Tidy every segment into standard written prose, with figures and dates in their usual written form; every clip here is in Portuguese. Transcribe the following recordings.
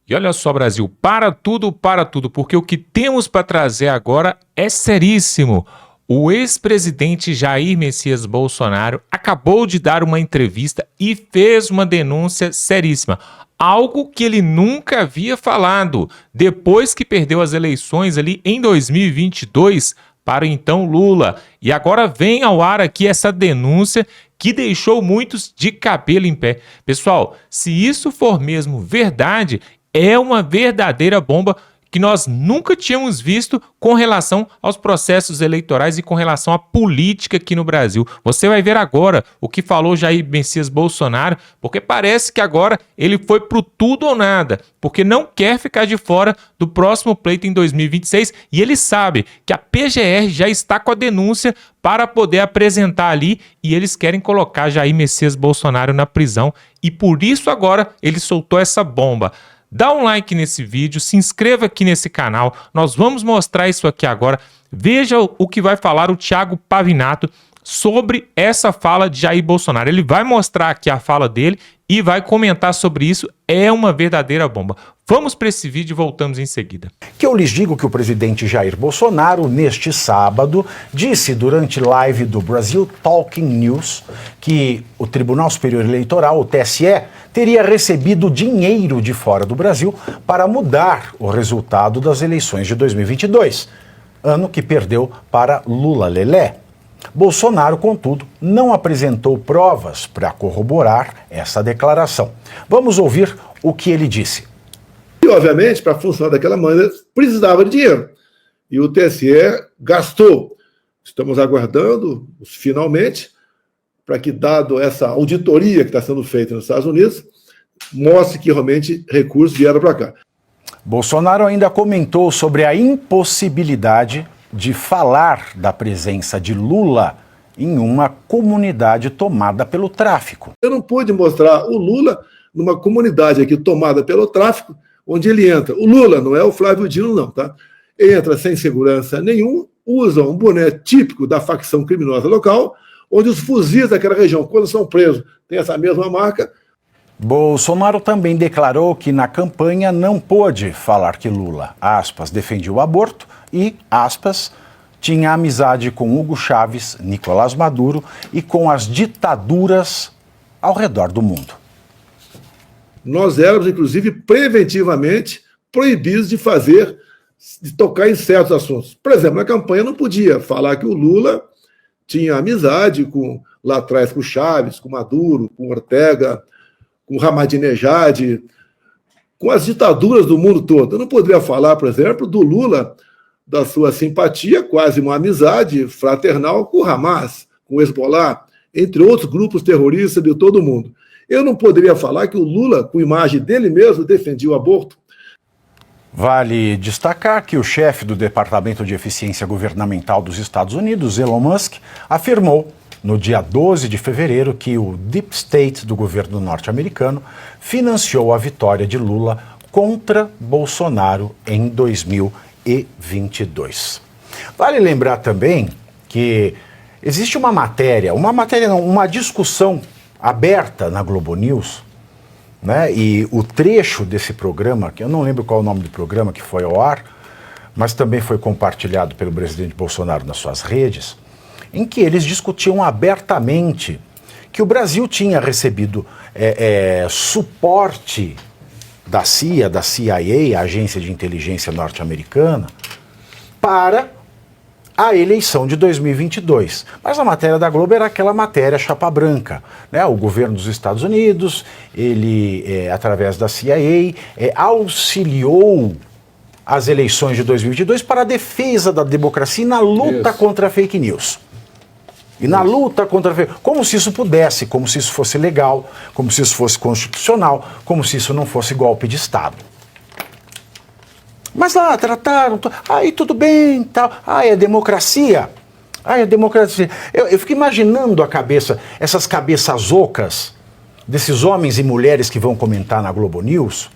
E olha só, Brasil, para tudo, porque o que temos para trazer agora é seríssimo. O ex-presidente Jair Messias Bolsonaro acabou de dar uma entrevista e fez uma denúncia seríssima. Algo que ele nunca havia falado, depois que perdeu as eleições ali em 2022 para o então Lula. E agora vem ao ar aqui essa denúncia que deixou muitos de cabelo em pé. Pessoal, se isso for mesmo verdade, é uma verdadeira bomba que nós nunca tínhamos visto com relação aos processos eleitorais e com relação à política aqui no Brasil. Você vai ver agora o que falou Jair Messias Bolsonaro, porque parece que agora ele foi pro tudo ou nada, porque não quer ficar de fora do próximo pleito em 2026 e ele sabe que a PGR já está com a denúncia para poder apresentar ali e eles querem colocar Jair Messias Bolsonaro na prisão e por isso agora ele soltou essa bomba. Dá um like nesse vídeo, se inscreva aqui nesse canal, nós vamos mostrar isso aqui agora. Veja o que vai falar o Thiago Pavinato sobre essa fala de Jair Bolsonaro. Ele vai mostrar aqui a fala dele e vai comentar sobre isso. É uma verdadeira bomba. Vamos para esse vídeo e voltamos em seguida. Que eu lhes digo que o presidente Jair Bolsonaro, neste sábado, disse durante live do Brasil Talking News que o Tribunal Superior Eleitoral, o TSE, teria recebido dinheiro de fora do Brasil para mudar o resultado das eleições de 2022, ano que perdeu para Lula Lelé. Bolsonaro, contudo, não apresentou provas para corroborar essa declaração. Vamos ouvir o que ele disse. E, obviamente, para funcionar daquela maneira, precisava de dinheiro. E o TSE gastou. Estamos aguardando, finalmente, para que, dado essa auditoria que está sendo feita nos Estados Unidos, mostre que realmente recursos vieram para cá. Bolsonaro ainda comentou sobre a impossibilidade de falar da presença de Lula em uma comunidade tomada pelo tráfico. Eu não pude mostrar o Lula numa comunidade aqui tomada pelo tráfico, onde ele entra. O Lula não é o Flávio Dino, não, tá? Entra sem segurança nenhum, usa um boné típico da facção criminosa local, onde os fuzis daquela região, quando são presos, têm essa mesma marca. Bolsonaro também declarou que na campanha não pôde falar que Lula, aspas, defendia o aborto e, aspas, tinha amizade com Hugo Chávez, Nicolás Maduro e com as ditaduras ao redor do mundo. Nós éramos, inclusive, preventivamente proibidos de tocar em certos assuntos. Por exemplo, na campanha não podia falar que o Lula tinha amizade lá atrás com Chávez, com Maduro, com Ortega, com Ahmadinejad, com as ditaduras do mundo todo. Eu não poderia falar, por exemplo, do Lula, da sua simpatia, quase uma amizade fraternal com o Hamas, com o Hezbollah, entre outros grupos terroristas de todo o mundo. Eu não poderia falar que o Lula, com imagem dele mesmo, defendia o aborto. Vale destacar que o chefe do Departamento de Eficiência Governamental dos Estados Unidos, Elon Musk, afirmou no dia 12 de fevereiro que o Deep State do governo norte-americano financiou a vitória de Lula contra Bolsonaro em 2022. Vale lembrar também que existe uma discussão aberta na Globo News, né? E o trecho desse programa, que eu não lembro qual é o nome do programa que foi ao ar, mas também foi compartilhado pelo presidente Bolsonaro nas suas redes, em que eles discutiam abertamente que o Brasil tinha recebido suporte da CIA, da CIA, a agência de inteligência norte-americana, para a eleição de 2022. Mas a matéria da Globo era aquela matéria chapa branca, né? O governo dos Estados Unidos, ele, através da CIA, auxiliou as eleições de 2022 para a defesa da democracia e na luta contra a fake news. E na luta contra a fake news, como se isso pudesse, como se isso fosse legal, como se isso fosse constitucional, como se isso não fosse golpe de Estado. Mas lá trataram, aí tudo bem, tal, é democracia. É democracia. Eu fico imaginando essas cabeças ocas desses homens e mulheres que vão comentar na Globo News,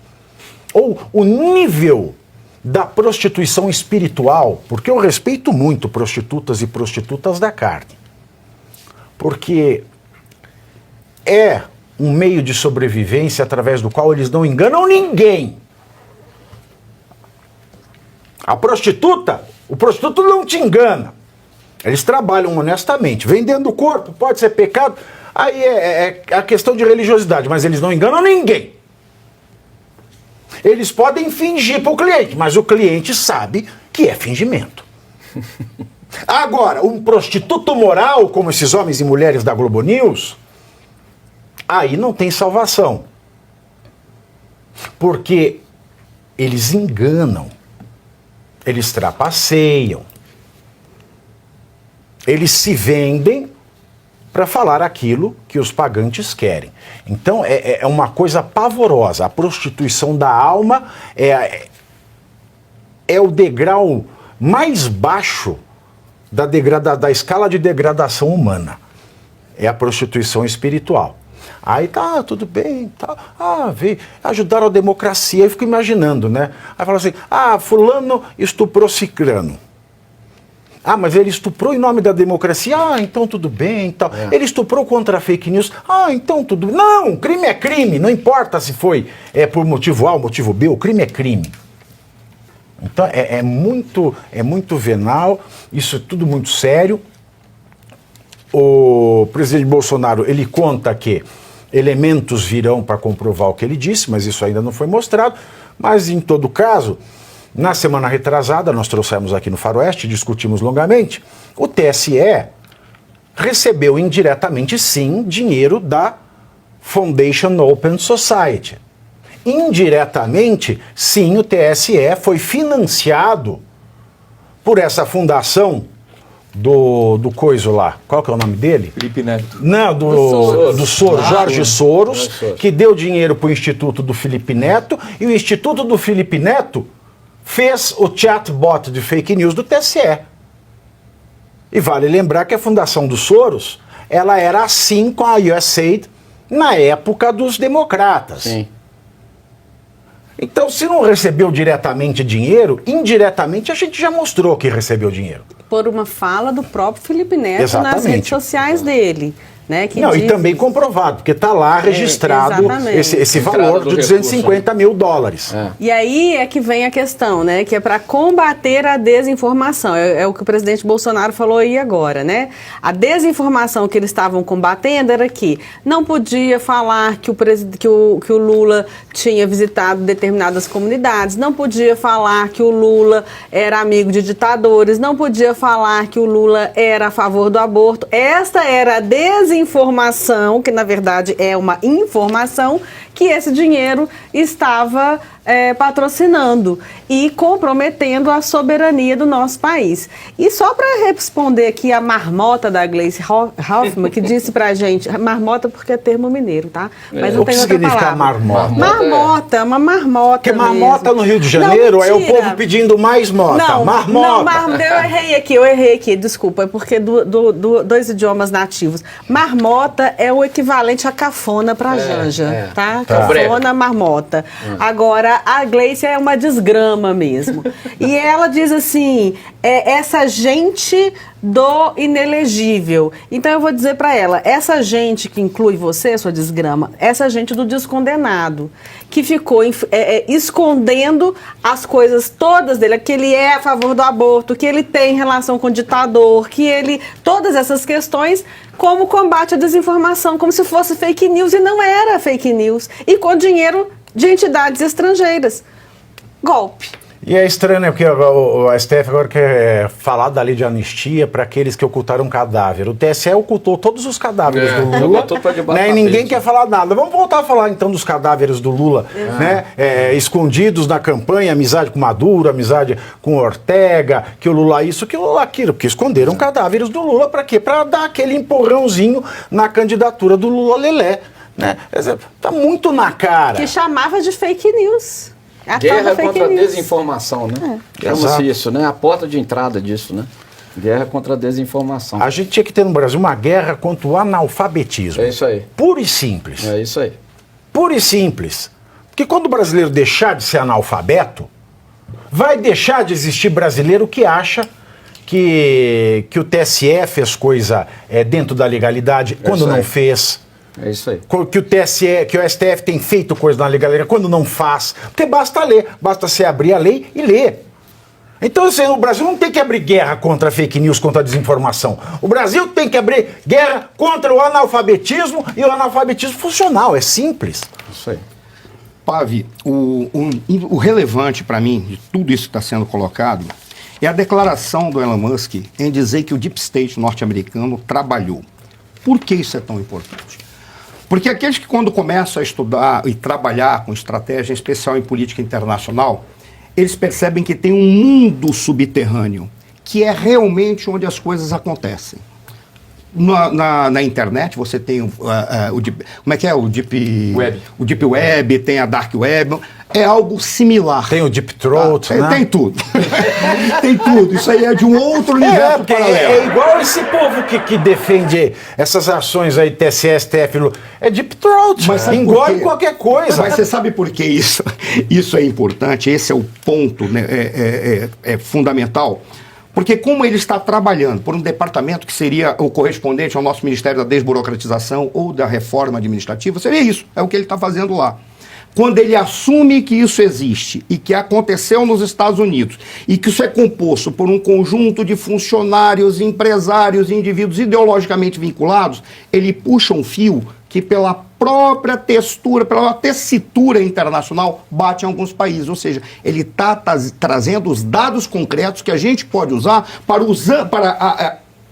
ou o nível da prostituição espiritual, porque eu respeito muito prostitutas e prostitutas da carne, porque é um meio de sobrevivência através do qual eles não enganam ninguém. o prostituto não te engana. Eles trabalham honestamente. Vendendo o corpo, pode ser pecado. Aí é a questão de religiosidade, mas eles não enganam ninguém. Eles podem fingir para o cliente, mas o cliente sabe que é fingimento. Agora, um prostituto moral, como esses homens e mulheres da Globo News, aí não tem salvação. Porque eles enganam, eles trapaceiam, eles se vendem para falar aquilo que os pagantes querem. Então é uma coisa pavorosa. A prostituição da alma é o degrau mais baixo da escala de degradação humana. É a prostituição espiritual. Aí tá, tudo bem, tá. Ajudaram a democracia. Eu fico imaginando, né? Aí fala assim, fulano estuprou ciclano. Mas ele estuprou em nome da democracia. Então tudo bem, tal. Ele estuprou contra a fake news. Então tudo bem. Não, crime é crime, não importa se foi por motivo A ou motivo B, o crime é crime. Então é muito venal, isso é tudo muito sério. O presidente Bolsonaro, ele conta que elementos virão para comprovar o que ele disse, mas isso ainda não foi mostrado. Mas em todo caso, na semana retrasada, nós trouxemos aqui no Faroeste, discutimos longamente, o TSE recebeu indiretamente, sim, dinheiro da Foundation Open Society. Indiretamente, sim, o TSE foi financiado por essa fundação do coiso lá. Qual que é o nome dele? Felipe Neto. Não, do Soros, Jorge Soros, que deu dinheiro para o Instituto do Felipe Neto, e o Instituto do Felipe Neto fez o chatbot de fake news do TSE. E vale lembrar que a fundação do Soros, ela era assim com a USAID na época dos democratas. Sim. Então, se não recebeu diretamente dinheiro, indiretamente a gente já mostrou que recebeu dinheiro. Por uma fala do próprio Felipe Neto Exatamente. nas redes sociais dele. Né, que e também comprovado, porque está lá registrado esse valor de 250 mil dólares. E aí é que vem a questão, né, que é para combater a desinformação. É o que o presidente Bolsonaro falou aí agora, né? A desinformação que eles estavam combatendo era que não podia falar que o Lula tinha visitado determinadas comunidades, não podia falar que o Lula era amigo de ditadores, não podia falar que o Lula era a favor do aborto. Esta era a desinformação, que na verdade é uma informação, que esse dinheiro estava patrocinando e comprometendo a soberania do nosso país. E só para responder aqui a marmota da Gleice Hoffmann, que disse pra gente, marmota porque é termo mineiro, tá? Mas não o que tem outra significa palavra. Marmota? Uma marmota. Porque marmota no Rio de Janeiro não, é o povo pedindo mais mota. Marmota. Eu errei aqui, desculpa, é porque dois idiomas nativos. Marmota é o equivalente a cafona pra Janja, tá? Cafona, marmota. Agora, a Gleice é uma desgrama mesmo. E ela diz assim, essa gente do inelegível. Então eu vou dizer para ela, essa gente que inclui você, sua desgrama, essa gente do descondenado, que ficou escondendo as coisas todas dele, que ele é a favor do aborto, que ele tem relação com o ditador, que ele... Todas essas questões, como combate à desinformação, como se fosse fake news, e não era fake news. E com dinheiro de entidades estrangeiras. Golpe. E é estranho, né? Porque a STF agora quer falar da lei de anistia para aqueles que ocultaram cadáver. O TSE ocultou todos os cadáveres do Lula, né? E ninguém quer falar nada. Vamos voltar a falar então dos cadáveres do Lula, né? Escondidos na campanha, amizade com Maduro, amizade com Ortega, que o Lula isso, que o Lula aquilo, porque esconderam cadáveres do Lula para quê? Para dar aquele empurrãozinho na candidatura do Lula Lelé, né? Tá muito na cara. Que chamava de fake news. Guerra contra a desinformação, né? Chama-se isso, né? A porta de entrada disso, né? Guerra contra a desinformação. A gente tinha que ter no Brasil uma guerra contra o analfabetismo. É isso aí. Puro e simples. É isso aí. Puro e simples. Porque quando o brasileiro deixar de ser analfabeto, vai deixar de existir brasileiro que acha que o TSE fez coisa dentro da legalidade quando não fez. É isso aí. Que o TSE, que o STF tem feito coisa na legalidade quando não faz. Porque basta ler, basta você abrir a lei e ler. Então, assim, o Brasil não tem que abrir guerra contra a fake news, contra a desinformação. O Brasil tem que abrir guerra contra o analfabetismo e o analfabetismo funcional. É simples. Isso aí. Pavi, o relevante para mim de tudo isso que está sendo colocado é a declaração do Elon Musk em dizer que o Deep State norte-americano trabalhou. Por que isso é tão importante? Porque aqueles que quando começam a estudar e trabalhar com estratégia, em especial em política internacional, eles percebem que tem um mundo subterrâneo, que é realmente onde as coisas acontecem. Na internet você tem o Deep, como é que é? O Deep Web. O Deep Web, tem a Dark Web, é algo similar. Tem o Deep Throat, né? Tem tudo. Tem tudo. Isso aí é de um outro universo paralelo. É igual esse povo que defende essas ações aí, TSE, STF, é Deep Throat. Mas engole qualquer coisa. Mas você sabe por que isso é importante? Esse é o ponto, né? É fundamental. Porque como ele está trabalhando por um departamento que seria o correspondente ao nosso Ministério da Desburocratização ou da Reforma Administrativa, seria isso, é o que ele está fazendo lá. Quando ele assume que isso existe e que aconteceu nos Estados Unidos e que isso é composto por um conjunto de funcionários, empresários e indivíduos ideologicamente vinculados, ele puxa um fio que pela própria textura, pela tessitura internacional, bate em alguns países. Ou seja, ele está trazendo os dados concretos que a gente pode usar para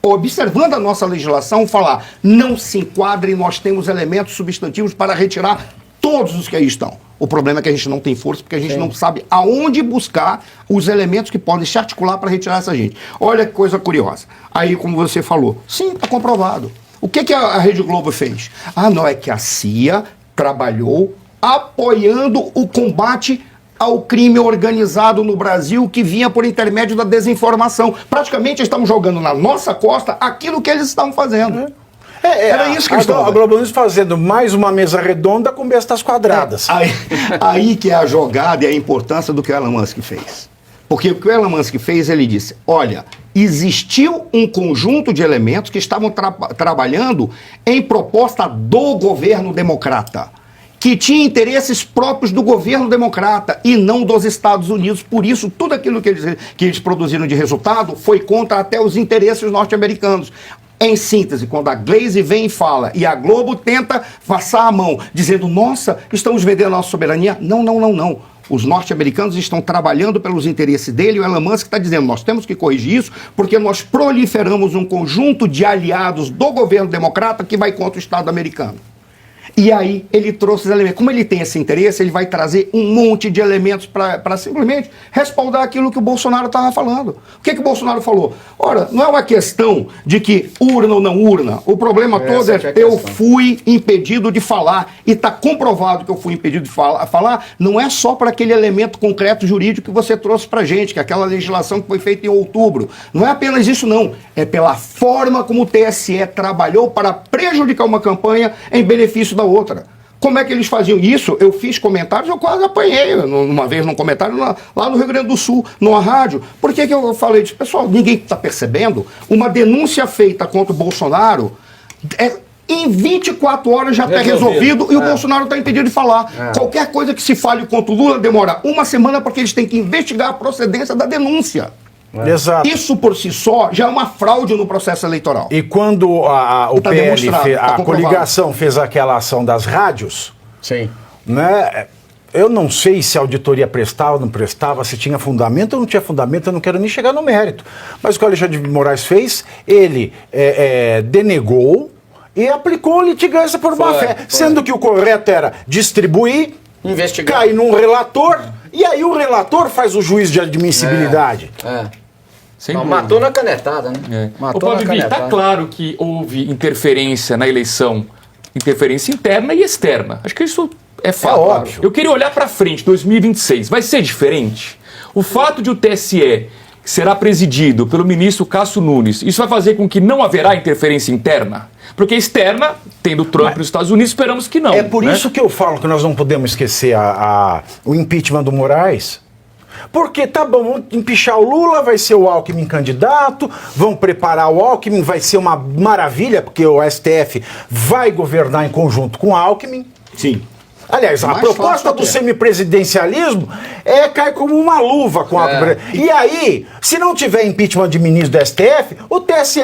observando a nossa legislação, falar, não se enquadra e nós temos elementos substantivos para retirar todos os que aí estão. O problema é que a gente não tem força, porque a gente não sabe aonde buscar os elementos que podem se articular para retirar essa gente. Olha que coisa curiosa. Aí, como você falou, sim, está comprovado. O que a Rede Globo fez? Não, é que a CIA trabalhou apoiando o combate ao crime organizado no Brasil que vinha por intermédio da desinformação. Praticamente estamos jogando na nossa costa aquilo que eles estavam fazendo. Era isso que eles estavam fazendo. A Globo News fazendo mais uma mesa redonda com bestas quadradas. Aí que é a jogada e a importância do que o Elon Musk fez. Porque o que o Elon Musk fez, ele disse, olha, existiu um conjunto de elementos que estavam trabalhando em proposta do governo democrata, que tinha interesses próprios do governo democrata e não dos Estados Unidos. Por isso, tudo aquilo que eles produziram de resultado foi contra até os interesses norte-americanos. Em síntese, quando a Glaze vem e fala, e a Globo tenta passar a mão, dizendo, nossa, estamos vendendo a nossa soberania. Não. Os norte-americanos estão trabalhando pelos interesses dele e o Elon Musk está dizendo, nós temos que corrigir isso porque nós proliferamos um conjunto de aliados do governo democrata que vai contra o Estado americano. E aí ele trouxe os elementos. Como ele tem esse interesse, ele vai trazer um monte de elementos para simplesmente respaldar aquilo que o Bolsonaro estava falando. O que o Bolsonaro falou? Ora, não é uma questão de que urna ou não urna. O problema todo é eu fui impedido de falar. E está comprovado que eu fui impedido de falar. Não é só para aquele elemento concreto jurídico que você trouxe para a gente, que é aquela legislação que foi feita em outubro. Não é apenas isso, não. É pela forma como o TSE trabalhou para prejudicar uma campanha em benefício da outra. Como é que eles faziam isso? Eu fiz comentários, eu quase apanhei uma vez num comentário lá no Rio Grande do Sul, numa rádio. Por que eu falei disso? Pessoal, ninguém está percebendo? Uma denúncia feita contra o Bolsonaro em 24 horas já está resolvido e o Bolsonaro está impedido de falar. Qualquer coisa que se fale contra o Lula demora uma semana porque eles têm que investigar a procedência da denúncia. Exato. Isso por si só já é uma fraude no processo eleitoral. E quando o PL, a coligação fez aquela ação das rádios, sim, né, eu não sei se a auditoria prestava ou não prestava, se tinha fundamento ou não tinha fundamento, eu não quero nem chegar no mérito. Mas o que o Alexandre de Moraes fez, ele denegou e aplicou litigância por má fé, sendo que o correto era distribuir, investigar, cair num relator, e aí o relator faz o juízo de admissibilidade. Não, matou na canetada, né? Matou na canetada. Tá claro que houve interferência na eleição, interferência interna e externa. Acho que isso é fato. Óbvio. Eu queria olhar para frente, 2026. Vai ser diferente? O fato de o TSE será presidido pelo ministro Cássio Nunes, isso vai fazer com que não haverá interferência interna? Porque externa, tendo Trump nos Estados Unidos, esperamos que não. É por isso que eu falo que nós não podemos esquecer o impeachment do Moraes. Porque tá bom, vamos empichar o Lula, vai ser o Alckmin candidato, vão preparar o Alckmin, vai ser uma maravilha, porque o STF vai governar em conjunto com o Alckmin. Sim. Aliás, a Mais proposta fácil do até. semipresidencialismo cai como uma luva com a... E aí, se não tiver impeachment de ministro do STF, o TSE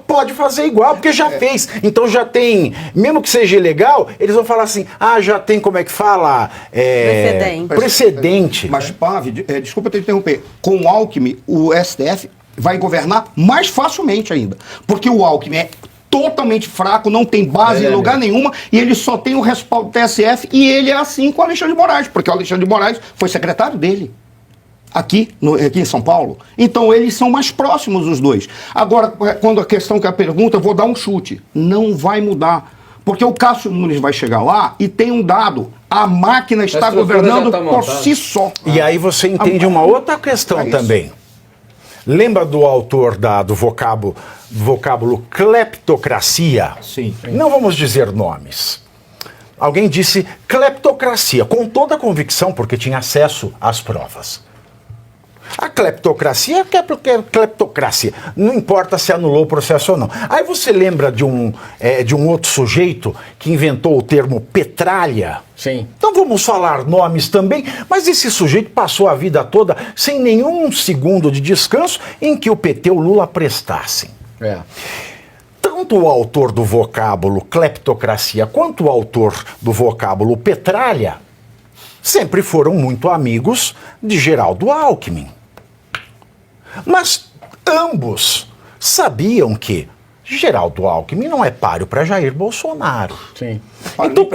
pode fazer igual, porque já fez. Então já tem, mesmo que seja ilegal, eles vão falar assim, já tem, como é que fala? Precedente. Mas, Pave, desculpa te interromper, com o Alckmin, o STF vai governar mais facilmente ainda, porque o Alckmin é totalmente fraco, não tem base em lugar nenhuma, e ele só tem o respaldo do TSF, e ele é assim com o Alexandre de Moraes, porque o Alexandre de Moraes foi secretário dele, aqui em São Paulo. Então, eles são mais próximos, os dois. Agora, quando a questão que a pergunta, eu vou dar um chute. Não vai mudar, porque o Cássio Nunes vai chegar lá e tem um dado, a máquina está governando por si só. E aí você entende uma outra questão também. Lembra do autor do vocábulo cleptocracia? Sim. Não vamos dizer nomes. Alguém disse cleptocracia, com toda a convicção, porque tinha acesso às provas. A cleptocracia é cleptocracia. Não importa se anulou o processo ou não. Aí você lembra de um outro sujeito que inventou o termo petralha? Sim. Então vamos falar nomes também, mas esse sujeito passou a vida toda sem nenhum segundo de descanso em que o PT e o Lula prestassem. Tanto o autor do vocábulo cleptocracia quanto o autor do vocábulo petralha sempre foram muito amigos de Geraldo Alckmin. Mas ambos sabiam que Geraldo Alckmin não é páreo para Jair Bolsonaro. Sim. Então,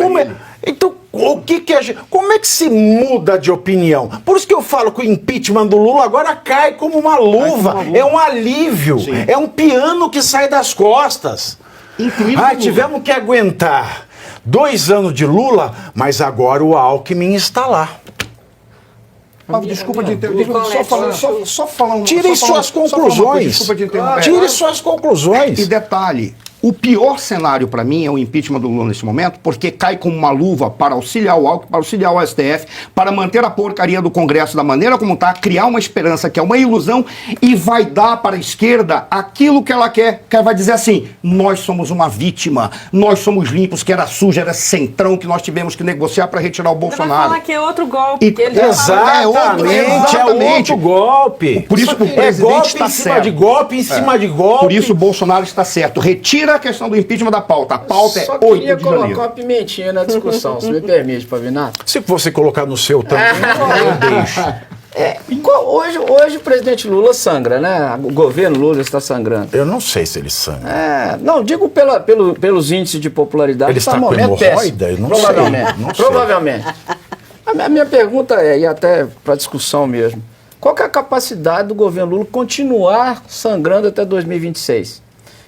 como é que se muda de opinião? Por isso que eu falo que o impeachment do Lula agora cai como uma luva. É um alívio. Sim. É um piano que sai das costas. Tivemos que aguentar 2 anos de Lula, mas agora o Alckmin está lá. Desculpa de interromper. Só falar um... Tirem suas conclusões. Desculpa de interromper. Tire suas conclusões. E detalhe, o pior cenário para mim é o impeachment do Lula nesse momento, porque cai como uma luva para auxiliar o Alckmin, para auxiliar o STF, para manter a porcaria do Congresso da maneira como está, criar uma esperança que é uma ilusão e vai dar para a esquerda aquilo que ela quer, que ela vai dizer assim, nós somos uma vítima, nós somos limpos, que era suja, era centrão, que nós tivemos que negociar para retirar o Bolsonaro. Vai falar que é outro golpe. Exatamente, é outro golpe. Por isso o presidente está certo. De golpe em cima de golpe. Por isso o Bolsonaro está certo. Retira a queixão do impeachment da pauta. A pauta é 8 de janeiro. Só queria colocar uma pimentinha na discussão, se me permite, Pavinato. Se você colocar no seu também, eu deixo. Hoje o presidente Lula sangra, né? O governo Lula está sangrando. Eu não sei se ele sangra. Não, digo pelos índices de popularidade. Ele está com hemorroida? Eu não Provavelmente. sei. Não sei. Provavelmente. A minha pergunta e até para discussão mesmo, qual que é a capacidade do governo Lula continuar sangrando até 2026?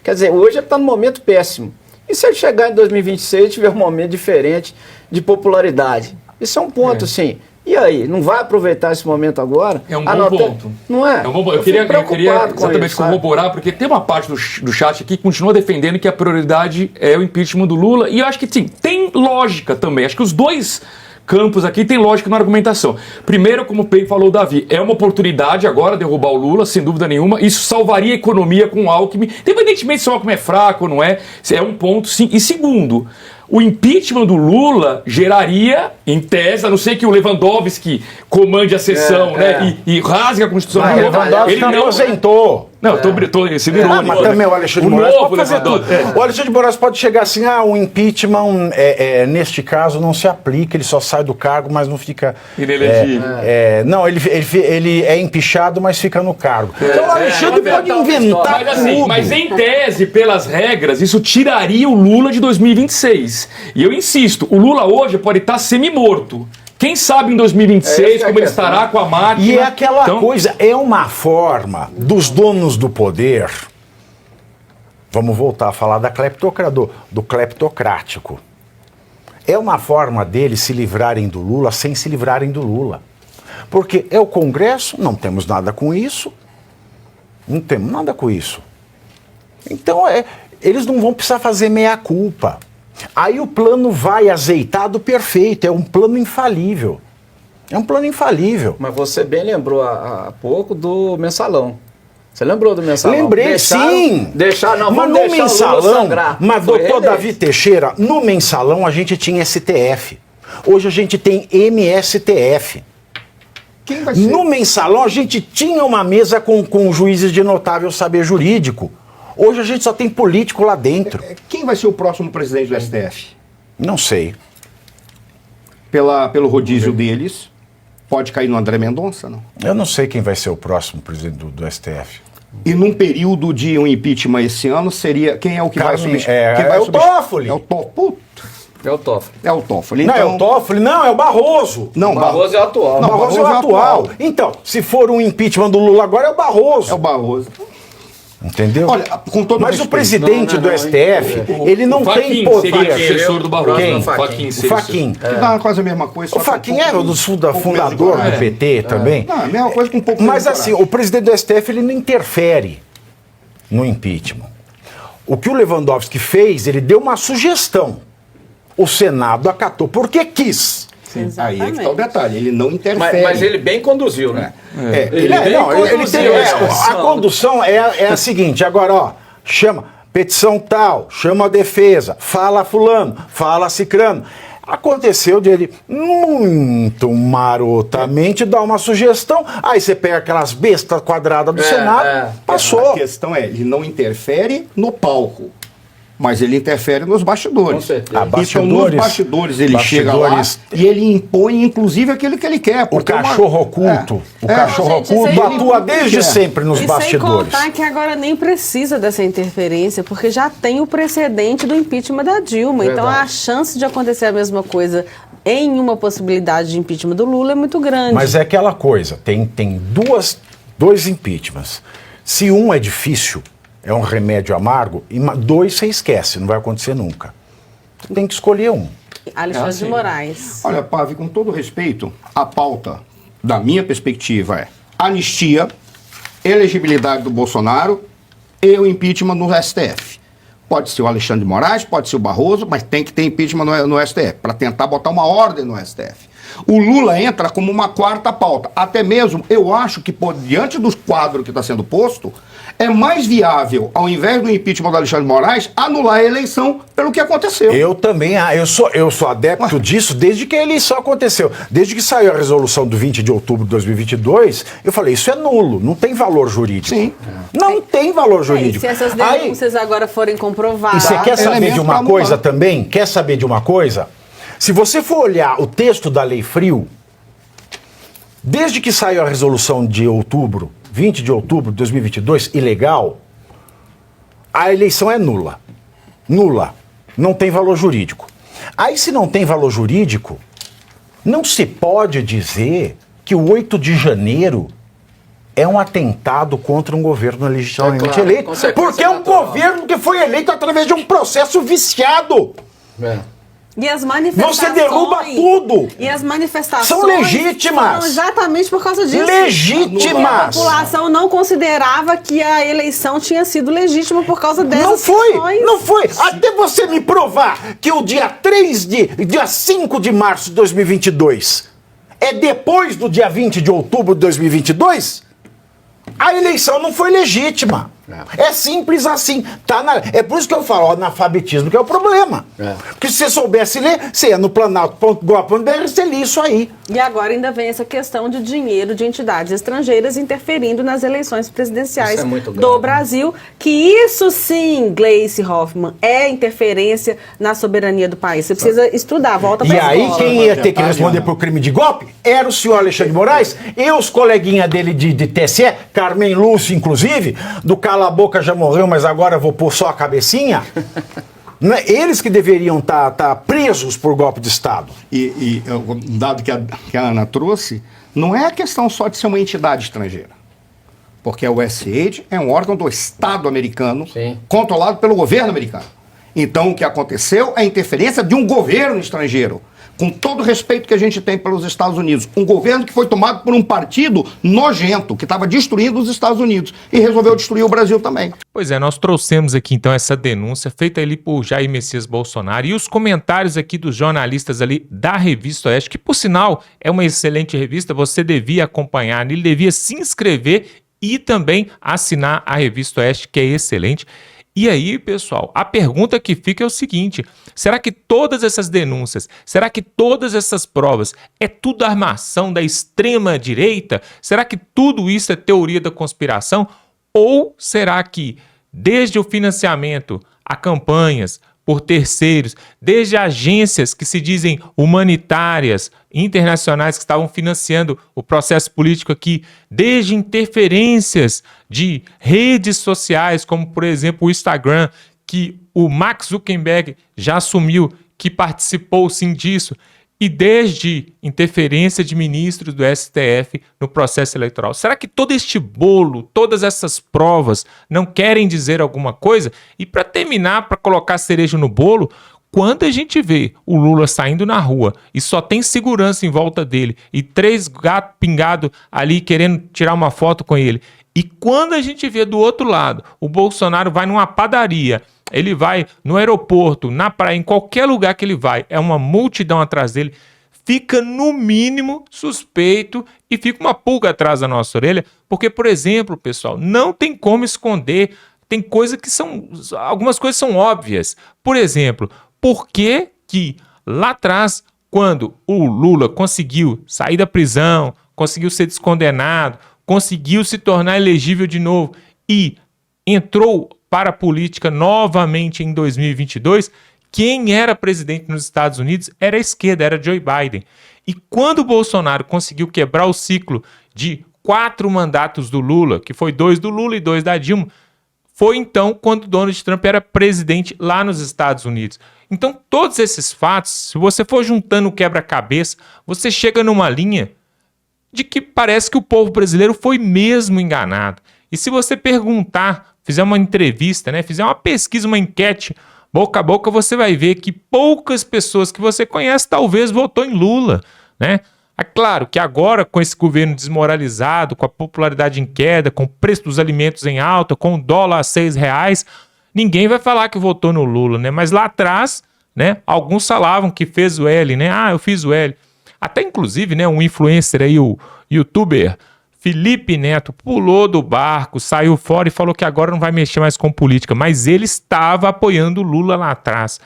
Quer dizer, hoje ele está num momento péssimo. E se ele chegar em 2026 e tiver um momento diferente de popularidade? Isso é um ponto, assim. E aí, não vai aproveitar esse momento agora? É um bom ponto. Não é? É um bom ponto. Eu queria exatamente corroborar, porque tem uma parte do chat aqui que continua defendendo que a prioridade é o impeachment do Lula. E eu acho que, sim, tem lógica também. Acho que os dois campos aqui tem lógica na argumentação. Primeiro, como o falou o Davi, é uma oportunidade agora derrubar o Lula, sem dúvida nenhuma. Isso salvaria a economia com o Alckmin, independentemente se o Alckmin é fraco ou não é. É um ponto, sim. E segundo, o impeachment do Lula geraria, em tese, a não ser que o Lewandowski comande a sessão, né, e rasgue a Constituição do Lula. Lewandowski ele não aposentou. Não, tô sendo irônico. Mas também o Alexandre de Moraes pode fazer tudo. O Alexandre de Moraes pode chegar assim, o impeachment, neste caso, não se aplica, ele só sai do cargo, mas não fica... Inelegível. Não, ele é empichado, mas fica no cargo. Então o Alexandre pode inventar tudo. Mas em tese, pelas regras, isso tiraria o Lula de 2026. E eu insisto, o Lula hoje pode estar semi-morto. Quem sabe em 2026 como ele estará com a máquina. E é aquela coisa, é uma forma dos donos do poder. Vamos voltar a falar do cleptocrático. É uma forma deles se livrarem do Lula sem se livrarem do Lula. Porque é o Congresso, não temos nada com isso. Não temos nada com isso. Então eles não vão precisar fazer meia-culpa. Aí o plano vai azeitado perfeito, é um plano infalível. É um plano infalível. Mas você bem lembrou há pouco do mensalão. Você lembrou do mensalão? Lembrei, sim. Mas no mensalão, mas doutor Davi Teixeira, no mensalão a gente tinha STF. Hoje a gente tem MSTF. Quem vai ser? No Mensalão a gente tinha uma mesa com juízes de notável saber jurídico. Hoje a gente só tem político lá dentro. Quem vai ser o próximo presidente do STF? Não sei. Pelo rodízio deles, pode cair no André Mendonça, não? Eu não sei quem vai ser o próximo presidente do STF. E num período de um impeachment esse ano, seria... Quem é o que vai substituir? É o Toffoli. É o Toffoli. É o Toffoli. É o Toffoli. Não, é o Toffoli, não, é o Barroso. Não, O Barroso é o atual. Não, Barroso é o atual. Então, se for um impeachment do Lula agora, é o Barroso. É o Barroso. Entendeu? Olha, com todo Mas respeito, o presidente do STF, ele não tem poder. Seria sucessor do Barroso. Quem? O Fachin O seria Fachin. que dá quase a mesma coisa. O Fachin era o fundador do PT também. Não, a mesma coisa com um pouco Mas menos de assim, o presidente do STF ele não interfere no impeachment. O que o Lewandowski fez, ele deu uma sugestão. O Senado acatou porque quis. Aí é que tá o detalhe, ele não interfere. Mas ele bem conduziu, né? A condução é a seguinte, agora, ó, chama petição tal, chama a defesa, fala fulano, fala cicrano. Aconteceu de ele muito marotamente dar uma sugestão, aí você pega aquelas bestas quadradas do Senado, passou. A questão é, ele não interfere no palco. Mas ele interfere nos bastidores. Com certeza. Então, nos bastidores ele chega lá e ele impõe, inclusive, aquilo que ele quer. O cachorro oculto. O cachorro oculto atua desde sempre nos bastidores. E sem contar que agora nem precisa dessa interferência, porque já tem o precedente do impeachment da Dilma. Verdade. Então a chance de acontecer a mesma coisa em uma possibilidade de impeachment do Lula é muito grande. Mas é aquela coisa, tem dois impeachments. Se um é difícil, é um remédio amargo, e dois você esquece, não vai acontecer nunca. Tem que escolher um. Alexandre de Moraes. Olha, Pave, com todo respeito, a pauta, da minha perspectiva, é anistia, elegibilidade do Bolsonaro e o impeachment no STF. Pode ser o Alexandre de Moraes, pode ser o Barroso, mas tem que ter impeachment no STF, para tentar botar uma ordem no STF. O Lula entra como uma quarta pauta. Até mesmo, eu acho que, diante dos quadros que está sendo posto, é mais viável, ao invés do impeachment do Alexandre de Moraes, anular a eleição pelo que aconteceu. Eu também, eu sou adepto disso desde que a eleição aconteceu. Desde que saiu a resolução do 20 de outubro de 2022, eu falei, isso é nulo, não tem valor jurídico. Sim. Não tem valor jurídico. Se essas denúncias agora forem comprovadas... E você quer saber de uma coisa também? Quer saber de uma coisa? Se você for olhar o texto da Lei Frio, desde que saiu a resolução de outubro, 20 de outubro de 2022, ilegal, a eleição é nula. Nula. Não tem valor jurídico. Aí, se não tem valor jurídico, não se pode dizer que o 8 de janeiro é um atentado contra um governo legitimamente eleito. Porque é um governo que foi eleito através de um processo viciado. E as manifestações... Você derruba tudo. E as manifestações... São legítimas. Foram exatamente por causa disso. Legítimas. A população não considerava que a eleição tinha sido legítima por causa dessas questões. Não foi. Até você me provar que o dia 5 de março de 2022 é depois do dia 20 de outubro de 2022, a eleição não foi legítima. É simples assim. É por isso que eu falo, analfabetismo que é o problema. Porque se você soubesse ler, você ia no planalto.gov.br, você lia isso aí. E agora ainda vem essa questão de dinheiro de entidades estrangeiras interferindo nas eleições presidenciais do Brasil, que isso sim, Gleice Hoffmann, é interferência na soberania do país. Você precisa estudar, volta pra escola. E aí quem ia ter que responder por crime de golpe era o senhor Alexandre de Moraes e os coleguinhas dele de TSE, Carmen Lúcio, inclusive, do Cala a Boca já morreu, mas agora vou pôr só a cabecinha. Eles que deveriam estar presos por golpe de Estado. E o dado que a Ana trouxe, não é a questão só de ser uma entidade estrangeira. Porque a USAID é um órgão do Estado americano, controlado pelo governo americano. Então, o que aconteceu é a interferência de um governo estrangeiro. Com todo o respeito que a gente tem pelos Estados Unidos. Um governo que foi tomado por um partido nojento, que estava destruindo os Estados Unidos e resolveu destruir o Brasil também. Pois é, nós trouxemos aqui então essa denúncia feita ali por Jair Messias Bolsonaro e os comentários aqui dos jornalistas ali da Revista Oeste, que por sinal é uma excelente revista, você devia acompanhar, ele devia se inscrever e também assinar a Revista Oeste, que é excelente. E aí, pessoal, a pergunta que fica é o seguinte: será que todas essas denúncias, será que todas essas provas é tudo armação da extrema-direita? Será que tudo isso é teoria da conspiração? Ou será que, desde o financiamento a campanhas por terceiros, desde agências que se dizem humanitárias, internacionais, que estavam financiando o processo político aqui, desde interferências de redes sociais, como por exemplo o Instagram, que o Mark Zuckerberg já assumiu que participou sim disso, e desde interferência de ministros do STF no processo eleitoral. Será que todo este bolo, todas essas provas não querem dizer alguma coisa? E para terminar, para colocar cereja no bolo, quando a gente vê o Lula saindo na rua e só tem segurança em volta dele e 3 gatos pingados ali querendo tirar uma foto com ele, e quando a gente vê do outro lado, o Bolsonaro vai numa padaria, ele vai no aeroporto, na praia, em qualquer lugar que ele vai, é uma multidão atrás dele, fica no mínimo suspeito e fica uma pulga atrás da nossa orelha, porque, por exemplo, pessoal, não tem como esconder, tem coisa que são, algumas coisas são óbvias. Por exemplo, por que lá atrás, quando o Lula conseguiu sair da prisão, conseguiu ser descondenado, conseguiu se tornar elegível de novo e entrou para a política novamente em 2022, quem era presidente nos Estados Unidos era a esquerda, era Joe Biden. E quando o Bolsonaro conseguiu quebrar o ciclo de 4 mandatos do Lula, que foi 2 do Lula e 2 da Dilma, foi então quando Donald Trump era presidente lá nos Estados Unidos. Então, todos esses fatos, se você for juntando o quebra-cabeça, você chega numa linha de que parece que o povo brasileiro foi mesmo enganado. E se você perguntar, fizer uma entrevista, né, fizer uma pesquisa, uma enquete, boca a boca, você vai ver que poucas pessoas que você conhece talvez votou em Lula, né? É claro que agora, com esse governo desmoralizado, com a popularidade em queda, com o preço dos alimentos em alta, com o dólar a R$6, ninguém vai falar que votou no Lula, né? Mas lá atrás, né, alguns falavam que fez o L, né? Ah, eu fiz o L. Até inclusive, né, um influencer aí, o youtuber Felipe Neto, pulou do barco, saiu fora e falou que agora não vai mexer mais com política, mas ele estava apoiando o Lula lá atrás.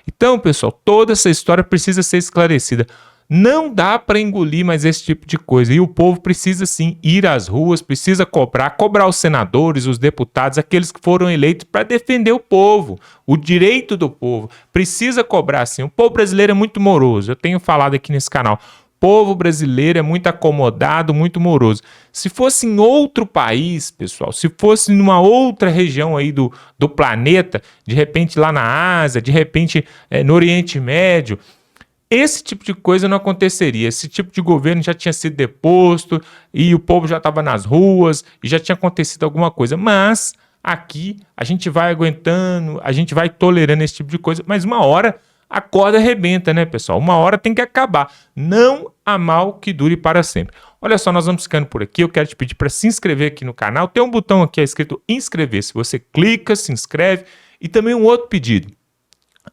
Então, pessoal, toda essa história precisa ser esclarecida. Não dá para engolir mais esse tipo de coisa. E o povo precisa sim ir às ruas, precisa cobrar os senadores, os deputados, aqueles que foram eleitos para defender o povo, o direito do povo. Precisa cobrar sim. O povo brasileiro é muito moroso. Eu tenho falado aqui nesse canal. O povo brasileiro é muito acomodado, muito moroso. Se fosse em outro país, pessoal, se fosse numa outra região aí do planeta, de repente lá na Ásia, de repente no Oriente Médio, esse tipo de coisa não aconteceria. Esse tipo de governo já tinha sido deposto e o povo já estava nas ruas e já tinha acontecido alguma coisa. Mas aqui a gente vai aguentando, a gente vai tolerando esse tipo de coisa, mas uma hora a corda arrebenta, né, pessoal? Uma hora tem que acabar. Não há mal que dure para sempre. Olha só, nós vamos ficando por aqui. Eu quero te pedir para se inscrever aqui no canal. Tem um botão aqui escrito inscrever-se. Você clica, se inscreve. E também um outro pedido.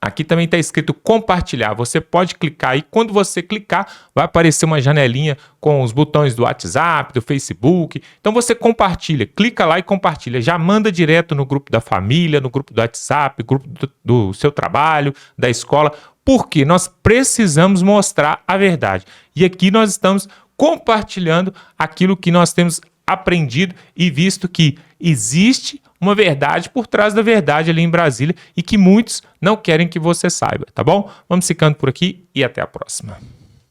Aqui também está escrito compartilhar. Você pode clicar e quando você clicar vai aparecer uma janelinha com os botões do WhatsApp, do Facebook. Então você compartilha, clica lá e compartilha. Já manda direto no grupo da família, no grupo do WhatsApp, grupo do seu trabalho, da escola, porque nós precisamos mostrar a verdade. E aqui nós estamos compartilhando aquilo que nós temos aprendido e visto que existe uma verdade por trás da verdade ali em Brasília e que muitos não querem que você saiba, tá bom? Vamos ficando por aqui e até a próxima.